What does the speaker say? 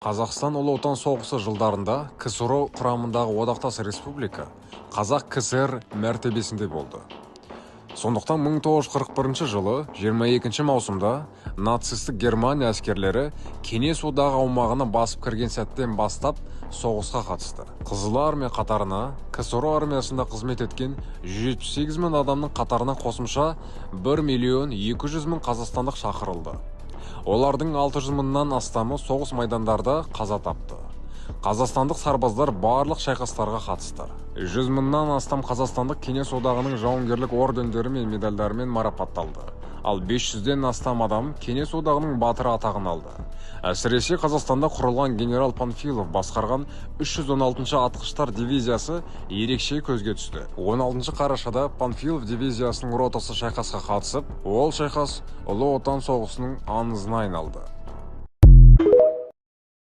Қазақстан Ұлы Отан соғысы жылдарында КСР құрамындағы одақтас республика Қазақ КСР мәртебесінде болды. Сондықтан 1941 жылы 22 маусымда нацистік Германия әскерлері Кеңес одағы аумағына басып кірген сәттен бастап соғысқа қатысты. Қызыл армия қатарына КСР армиясында қызмет еткен 178 мың адамның қатарына қосымша 1.200.000 қазақстандық шақырылды. Олардың 600 мыңнан астамы соғыс майдандарда қаза тапты. Қазақстандық сарбаздар барлық шайқастарға қатысты. 100 мыңнан астам қазақстандық Кеңес одағының жауынгерлік ордендері мен медальдарымен марапатталды. Ал 500-ден астам адам Кеңес одағының батыры атағын алды. Әсіресе Қазақстанда құрылған генерал Панфилов басқарған 316-шы атқыштар дивизиясы ерекше көзге түсті. 16 қарашада Панфилов дивизиясының ротасы шайқасқа қатысып, ол шайқас Ұлы Отан соғысының аңызына айналды.